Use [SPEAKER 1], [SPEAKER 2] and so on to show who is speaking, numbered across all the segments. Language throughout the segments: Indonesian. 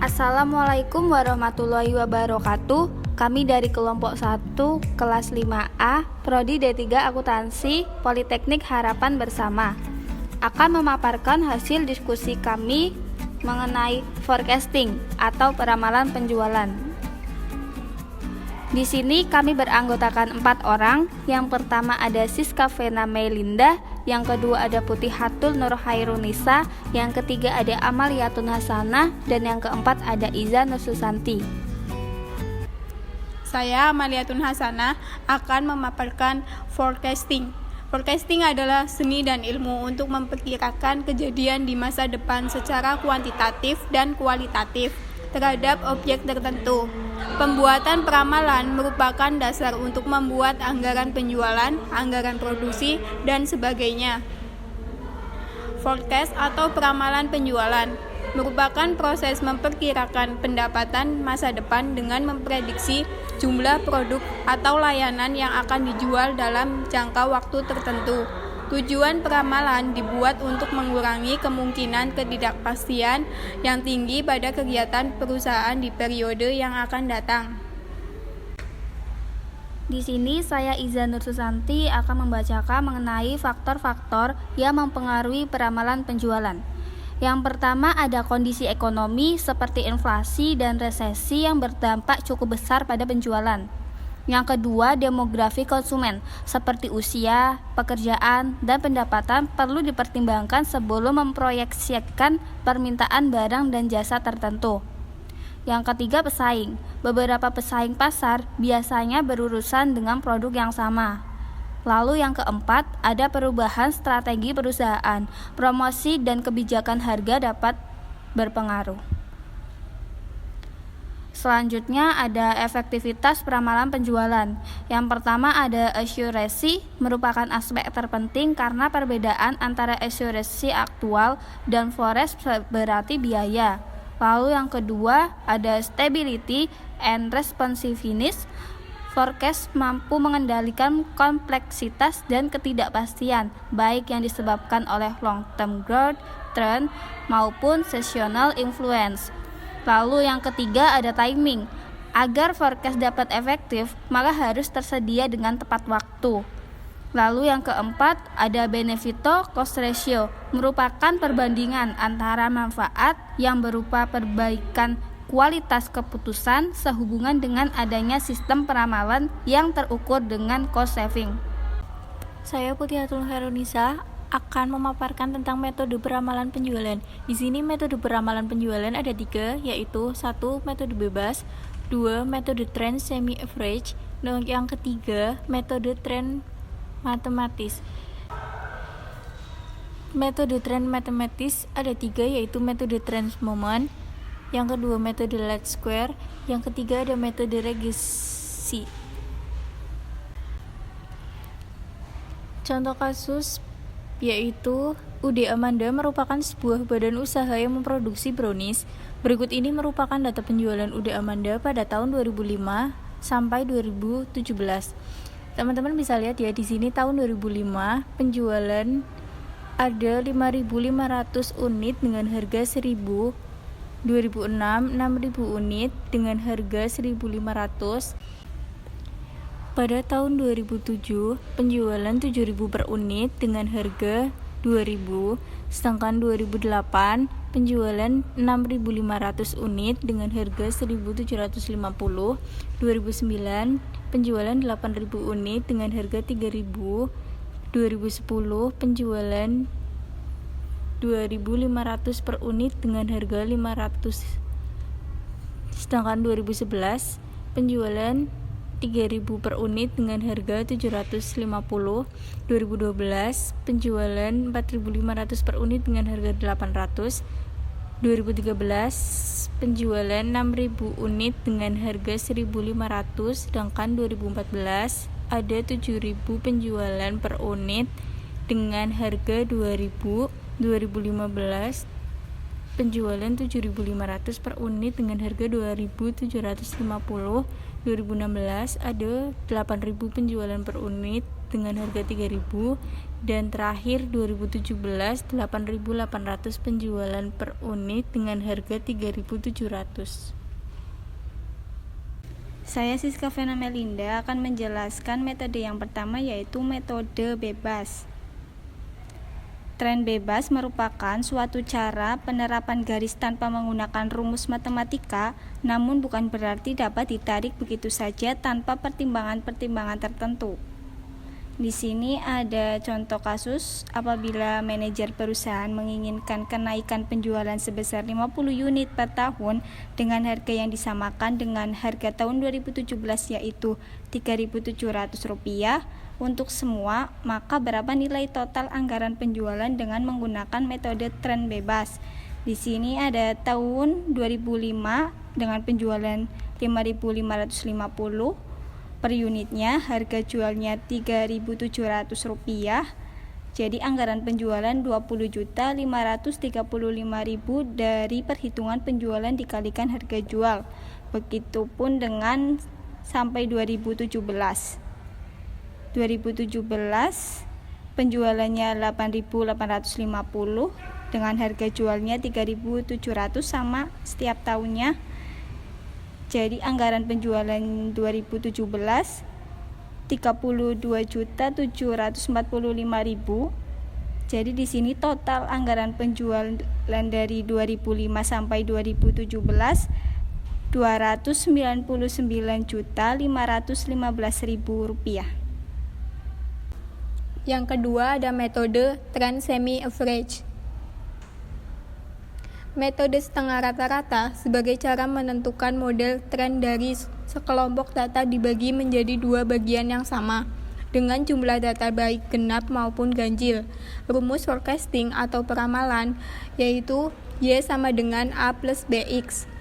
[SPEAKER 1] Assalamualaikum warahmatullahi wabarakatuh. Kami dari kelompok 1 kelas 5A Prodi D3 Akuntansi Politeknik Harapan Bersama akan memaparkan hasil diskusi kami mengenai forecasting atau peramalan penjualan. Di sini kami beranggotakan 4 orang. Yang pertama ada Siska Vena Melinda, yang kedua ada Putih Hatul Nur Hairunisa, yang ketiga ada Amaliatun Hasanah, dan yang keempat ada Iza Nur Susanti.
[SPEAKER 2] Saya Amaliatun Hasanah akan memaparkan forecasting. Forecasting adalah seni dan ilmu untuk memperkirakan kejadian di masa depan secara kuantitatif dan kualitatif terhadap objek tertentu. Pembuatan peramalan merupakan dasar untuk membuat anggaran penjualan, anggaran produksi, dan sebagainya. Forecast atau peramalan penjualan merupakan proses memperkirakan pendapatan masa depan dengan memprediksi jumlah produk atau layanan yang akan dijual dalam jangka waktu tertentu. Tujuan peramalan dibuat untuk mengurangi kemungkinan ketidakpastian yang tinggi pada kegiatan perusahaan di periode yang akan datang.
[SPEAKER 1] Di sini saya Iza Nur Susanti akan membacakan mengenai faktor-faktor yang mempengaruhi peramalan penjualan. Yang pertama ada kondisi ekonomi seperti inflasi dan resesi yang berdampak cukup besar pada penjualan. Yang kedua, demografi konsumen seperti usia, pekerjaan, dan pendapatan perlu dipertimbangkan sebelum memproyeksikan permintaan barang dan jasa tertentu. Yang ketiga, pesaing. Beberapa pesaing pasar biasanya berurusan dengan produk yang sama. Lalu yang keempat, ada perubahan strategi perusahaan. Promosi dan kebijakan harga dapat berpengaruh. Selanjutnya ada efektivitas peramalan penjualan. Yang pertama ada accuracy, merupakan aspek terpenting karena perbedaan antara accuracy aktual dan forecast berarti biaya. Lalu yang kedua ada stability and responsiveness. Forecast mampu mengendalikan kompleksitas dan ketidakpastian, baik yang disebabkan oleh long-term growth, trend, maupun seasonal influence. Lalu yang ketiga ada timing. Agar forecast dapat efektif, maka harus tersedia dengan tepat waktu. Lalu yang keempat ada benefito cost ratio, merupakan perbandingan antara manfaat yang berupa perbaikan kualitas keputusan sehubungan dengan adanya sistem peramalan yang terukur dengan cost saving.
[SPEAKER 3] Saya Putih Hatul Hairunisa akan memaparkan tentang metode peramalan penjualan. Di sini metode peramalan penjualan ada 3, yaitu 1. Metode bebas, 2. Metode trend semi average, dan yang ketiga metode trend matematis. Metode trend matematis ada 3, yaitu metode trend moment, yang kedua metode least square, yang ketiga ada metode regresi. Contoh kasus yaitu UD Amanda merupakan sebuah badan usaha yang memproduksi brownies. Berikut ini merupakan data penjualan UD Amanda pada tahun 2005 sampai 2017. Teman-teman bisa lihat ya, di sini tahun 2005 penjualan ada 5.500 unit dengan harga 1.000. 2006 6.000 unit dengan harga 1.500. Pada tahun 2007, penjualan 7.000 per unit dengan harga 2.000, sedangkan 2008 penjualan 6.500 unit dengan harga 1.750, 2009 penjualan 8.000 unit dengan harga 3.000, 2010 penjualan 2.500 per unit dengan harga 500, sedangkan 2011 penjualan 3.000 per unit dengan harga 750, 2012 penjualan 4.500 per unit dengan harga 800, 2013 penjualan 6.000 unit dengan harga 1.500, sedangkan 2014 ada 7.000 penjualan per unit dengan harga 2.000, 2015 penjualan 7.500 per unit dengan harga 2.750, 2016 ada 8.000 penjualan per unit dengan harga 3.000, Dan terakhir 2017 8.800 penjualan per unit dengan harga 3.700.
[SPEAKER 4] Saya Siska Vena Melinda akan menjelaskan metode yang pertama, yaitu metode bebas. Tren bebas merupakan suatu cara penerapan garis tanpa menggunakan rumus matematika, namun bukan berarti dapat ditarik begitu saja tanpa pertimbangan-pertimbangan tertentu. Di sini ada contoh kasus apabila manajer perusahaan menginginkan kenaikan penjualan sebesar 50 unit per tahun dengan harga yang disamakan dengan harga tahun 2017, yaitu Rp3.700 untuk semua, maka berapa nilai total anggaran penjualan dengan menggunakan metode tren bebas? Di sini ada tahun 2005 dengan penjualan 5.550 per unitnya, harga jualnya Rp3.700, jadi anggaran penjualan 20.535.000 dari perhitungan penjualan dikalikan harga jual. Begitupun dengan sampai 2017 penjualannya 8.850 dengan harga jualnya 3.700 sama setiap tahunnya. Jadi anggaran penjualan 2017 32.745.000. Jadi di sini total anggaran penjualan dari 2005 sampai 2017 Rp299.515.000.
[SPEAKER 2] Yang kedua ada metode trend semi-average. Metode setengah rata-rata sebagai cara menentukan model tren dari sekelompok data dibagi menjadi dua bagian yang sama dengan jumlah data baik genap maupun ganjil. Rumus forecasting atau peramalan yaitu Y sama dengan A plus BX.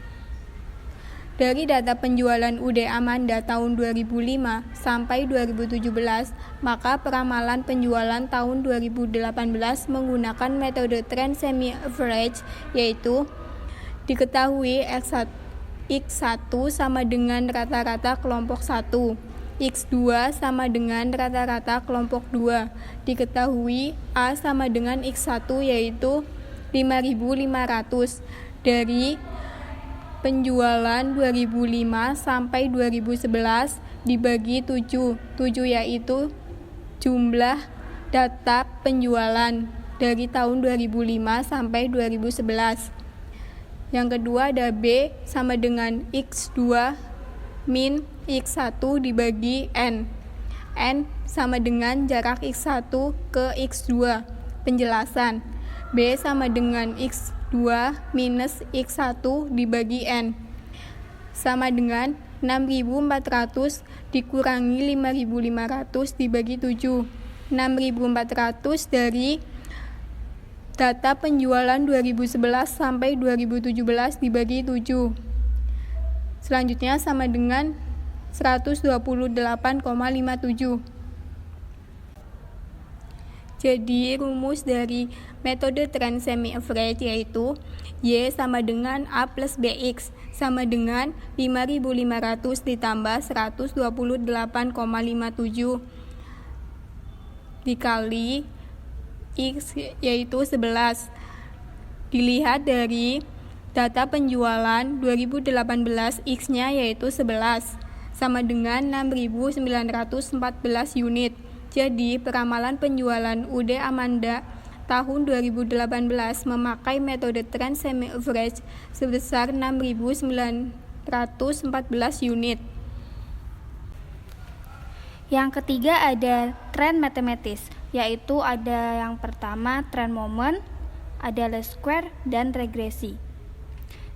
[SPEAKER 2] Dari data penjualan UD Amanda tahun 2005 sampai 2017, maka peramalan penjualan tahun 2018 menggunakan metode trend semi-average, yaitu diketahui X1 sama dengan rata-rata kelompok 1, X2 sama dengan rata-rata kelompok 2. Diketahui A sama dengan X1 yaitu 5.500 dari penjualan 2005 sampai 2011 dibagi 7 yaitu jumlah data penjualan dari tahun 2005 sampai 2011. Yang kedua ada B sama dengan X2 min X1 dibagi N. N sama dengan jarak X1 ke X2. Penjelasan. B sama dengan X2 minus X1 dibagi N sama dengan 6.400 dikurangi 5.500 dibagi 7. 6.400 dari data penjualan 2011 sampai 2017 dibagi 7. Selanjutnya sama dengan 128,57. Jadi rumus dari metode trend semi-average yaitu Y sama dengan A plus BX sama dengan 5.500 ditambah 128,57 dikali X yaitu 11. Dilihat dari data penjualan 2018 X-nya yaitu 11 sama dengan 6.914 unit. Jadi, peramalan penjualan UD Amanda tahun 2018 memakai metode trend semi-average sebesar 6.914 unit.
[SPEAKER 1] Yang ketiga ada tren matematis, yaitu ada yang pertama tren moment, ada least square, dan regresi.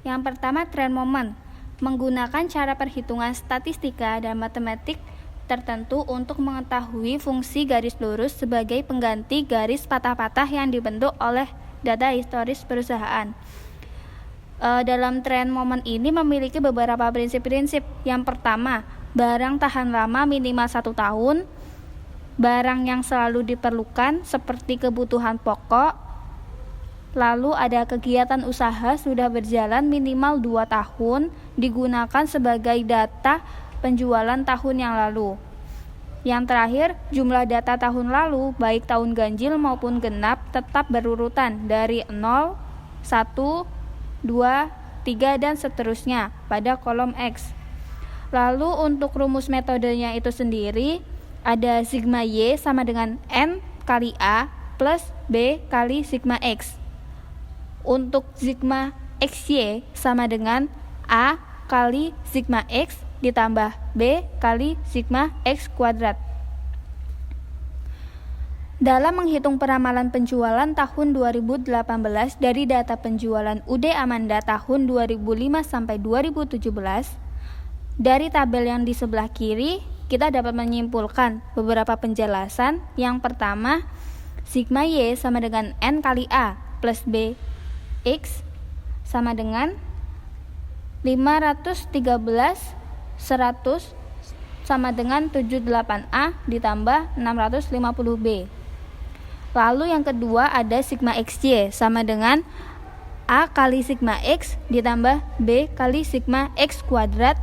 [SPEAKER 1] Yang pertama tren moment, menggunakan cara perhitungan statistika dan matematik tertentu untuk mengetahui fungsi garis lurus sebagai pengganti garis patah-patah yang dibentuk oleh data historis perusahaan. Dalam tren momen ini memiliki beberapa prinsip-prinsip. Yang pertama, barang tahan lama minimal 1 tahun, barang yang selalu diperlukan seperti kebutuhan pokok, lalu ada kegiatan usaha sudah berjalan minimal 2 tahun, digunakan sebagai data penjualan tahun yang lalu. Yang terakhir, jumlah data tahun lalu, baik tahun ganjil maupun genap, tetap berurutan dari 0, 1, 2, 3, dan seterusnya pada kolom X. Lalu untuk rumus metodenya itu sendiri, ada sigma Y sama dengan N kali A plus B kali sigma X. Untuk sigma XY sama dengan A kali sigma X ditambah B kali sigma X kuadrat. Dalam menghitung peramalan penjualan tahun 2018 dari data penjualan UD Amanda tahun 2005 sampai 2017, dari tabel yang di sebelah kiri kita dapat menyimpulkan beberapa penjelasan. Yang pertama, sigma Y sama dengan N kali A plus B X sama dengan 513 100 sama dengan 78A ditambah 650B. Lalu yang kedua ada sigma XY sama dengan A kali sigma X ditambah B kali sigma X kuadrat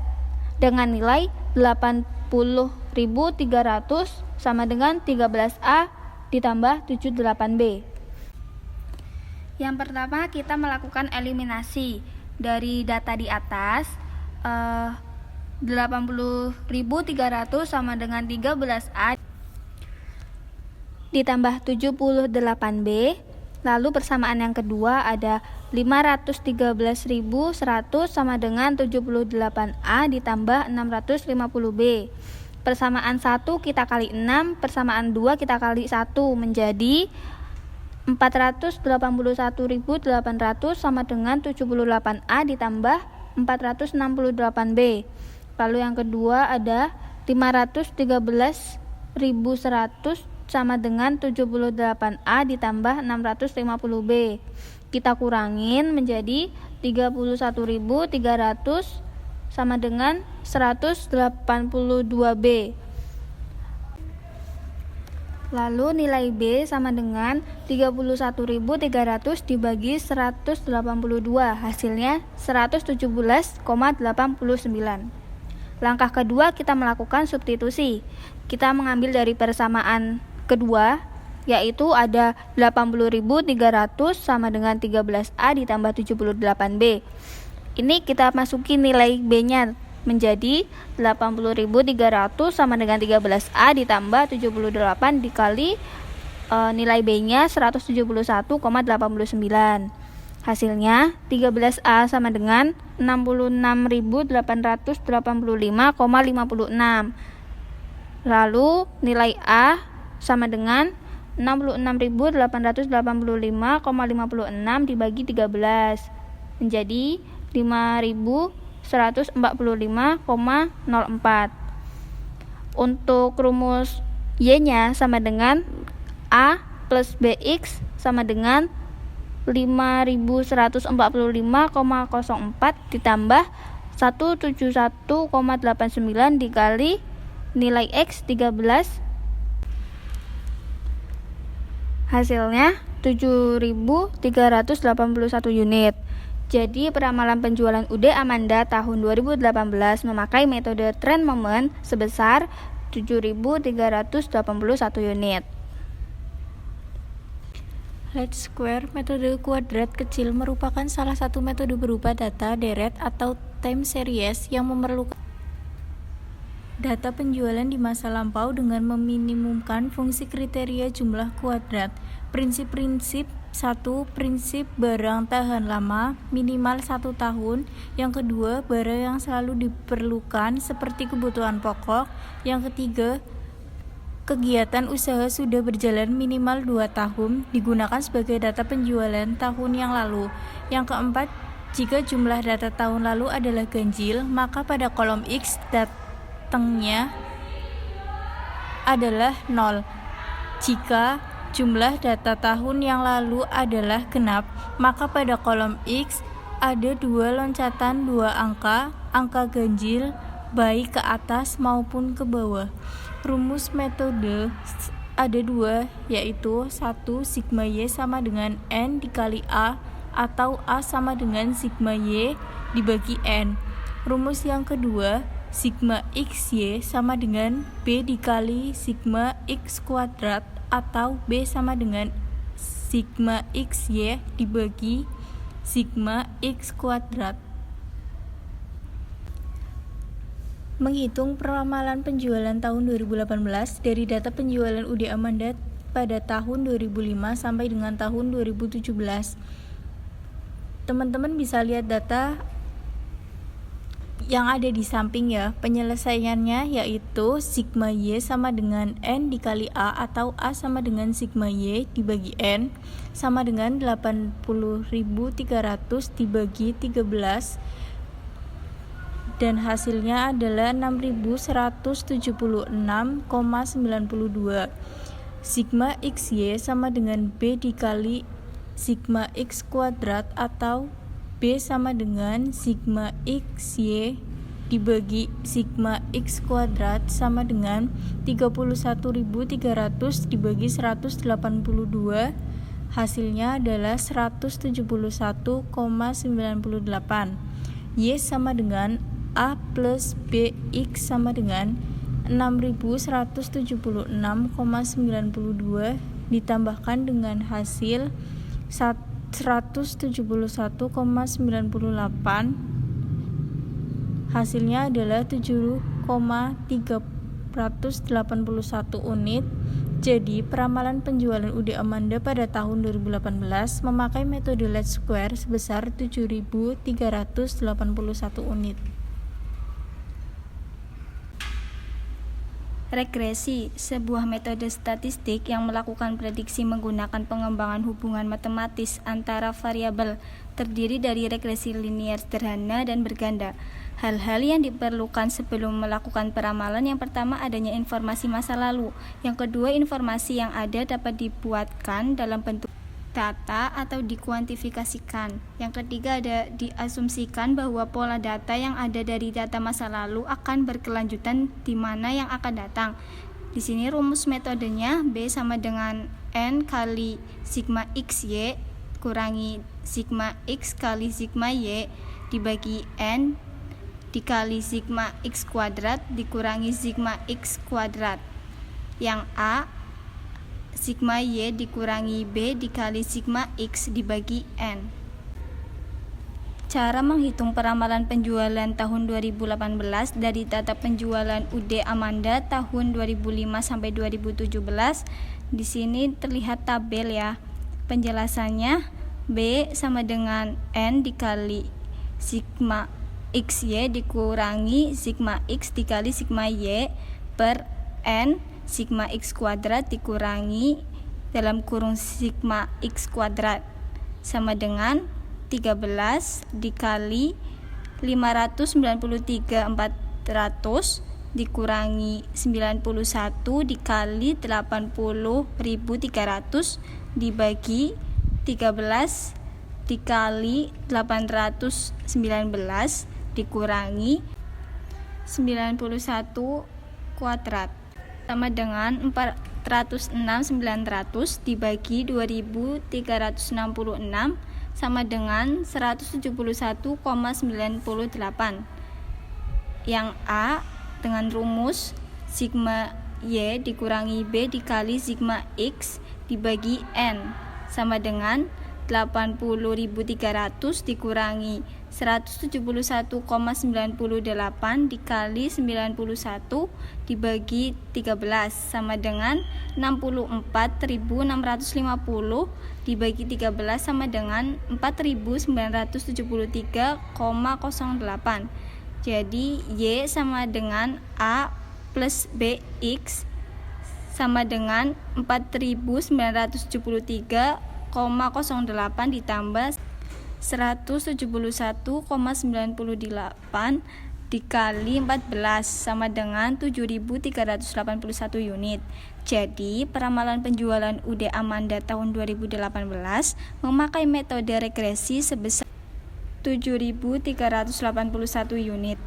[SPEAKER 1] dengan nilai 80.300 sama dengan 13A ditambah 78B. Yang pertama kita melakukan eliminasi dari data di atas. 80.300 sama dengan 13A ditambah 78B. Lalu persamaan yang kedua ada 513.100 sama dengan 78A ditambah 650B. Persamaan 1 kita kali 6, persamaan 2 kita kali 1 menjadi 481.800 sama dengan 78A ditambah 468B. Lalu yang kedua ada 513.100 sama dengan 78A ditambah 650B. Kita kurangin menjadi 31.300 sama dengan 182B. Lalu nilai B sama dengan 31.300 dibagi 182, hasilnya 117,89. Langkah kedua kita melakukan substitusi. Kita mengambil dari persamaan kedua, yaitu ada 80.300 sama dengan 13A ditambah 78B. Ini kita masuki nilai B-nya menjadi 80.300 sama dengan 13A ditambah 78 dikali nilai B-nya 171,89. Hasilnya 13A sama dengan 66.885,56. Lalu nilai A sama dengan 66.885,56 dibagi 13 menjadi 5.145,04. Untuk rumus Y-nya sama dengan A plus BX sama dengan 5.145,04 ditambah 171,89 dikali nilai X 13, hasilnya 7.381 unit. Jadi peramalan penjualan UD Amanda tahun 2018 memakai metode trend moment sebesar 7.381 unit.
[SPEAKER 3] Least square metode kuadrat kecil merupakan salah satu metode berupa data deret atau time series yang memerlukan data penjualan di masa lampau dengan meminimumkan fungsi kriteria jumlah kuadrat. Prinsip-prinsip 1. Prinsip barang tahan lama minimal 1 tahun. Yang kedua, barang yang selalu diperlukan seperti kebutuhan pokok. Yang ketiga, kegiatan usaha sudah berjalan minimal 2 tahun, digunakan sebagai data penjualan tahun yang lalu. Yang keempat, jika jumlah data tahun lalu adalah ganjil, maka pada kolom X datangnya adalah 0. Jika jumlah data tahun yang lalu adalah genap, maka pada kolom X ada 2 loncatan 2 angka ganjil baik ke atas maupun ke bawah. Rumus metode ada 2, yaitu 1 sigma Y sama dengan N dikali A atau A sama dengan sigma Y dibagi N. Rumus yang kedua, sigma XY sama dengan B dikali sigma X kuadrat atau B sama dengan sigma XY dibagi sigma X kuadrat. Menghitung peramalan penjualan tahun 2018 dari data penjualan UD Amanda pada tahun 2005 sampai dengan tahun 2017. Teman-teman bisa lihat data yang ada di samping ya. Penyelesaiannya yaitu sigma Y sama dengan N dikali A atau A sama dengan sigma Y dibagi N sama dengan 80.300 dibagi 13 dan hasilnya adalah 6.176,92. Sigma XY sama dengan B dikali sigma X kuadrat atau B sama dengan sigma XY dibagi sigma X kuadrat sama dengan 31.300 dibagi 182. Hasilnya adalah 171,98. Y sama dengan A plus BX sama dengan 6.176,92 ditambahkan dengan hasil 171,98. Hasilnya adalah 7,381 unit. Jadi, peramalan penjualan UD Amanda pada tahun 2018 memakai metode least square sebesar 7.381 unit.
[SPEAKER 4] Regresi, sebuah metode statistik yang melakukan prediksi menggunakan pengembangan hubungan matematis antara variabel, terdiri dari regresi linier sederhana dan berganda. Hal-hal yang diperlukan sebelum melakukan peramalan: yang pertama, adanya informasi masa lalu. Yang kedua, informasi yang ada dapat dibuatkan dalam bentuk data atau dikuantifikasikan. Yang ketiga, ada diasumsikan bahwa pola data yang ada dari data masa lalu akan berkelanjutan di mana yang akan datang. Di sini rumus metodenya B sama dengan N kali sigma XY kurangi sigma X kali sigma Y dibagi N dikali sigma X kuadrat dikurangi sigma X kuadrat. Yang A, sigma Y dikurangi B dikali sigma X dibagi N. Cara menghitung peramalan penjualan tahun 2018 dari data penjualan UD Amanda tahun 2005 sampai 2017. Di sini terlihat tabel ya. Penjelasannya, B sama dengan N dikali sigma XY dikurangi sigma X dikali sigma Y per N sigma X kuadrat dikurangi dalam kurung sigma X kuadrat sama dengan 13 dikali 593.400 dikurangi 91 dikali 80.300 dibagi 13 dikali 819 dikurangi 91 kuadrat sama dengan 406.900 dibagi 2.366 sama dengan 171,98. Yang A dengan rumus sigma Y dikurangi B dikali sigma X dibagi N sama dengan 80.300 dikurangi 171,98 dikali 91 dibagi 13 sama dengan 64.650 dibagi 13 sama dengan 4.973,08. Jadi Y sama dengan A plus BX sama dengan 4.973,08 ditambah 171,98 dikali 14 sama dengan 7.381 unit. Jadi, peramalan penjualan UD Amanda tahun 2018 memakai metode regresi sebesar 7.381 unit.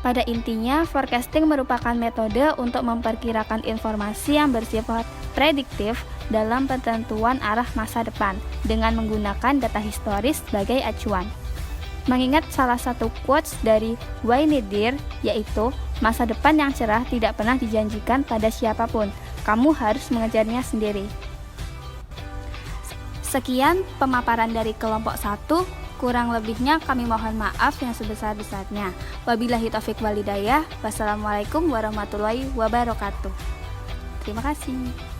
[SPEAKER 1] Pada intinya, forecasting merupakan metode untuk memperkirakan informasi yang bersifat prediktif dalam penentuan arah masa depan dengan menggunakan data historis sebagai acuan. Mengingat salah satu quotes dari Wayne Dyer, yaitu masa depan yang cerah tidak pernah dijanjikan pada siapapun, kamu harus mengejarnya sendiri. Sekian pemaparan dari kelompok 1, kurang lebihnya kami mohon maaf yang sebesar-besarnya. Wabillahi taufik walhidayah. Wassalamualaikum warahmatullahi wabarakatuh. Terima kasih.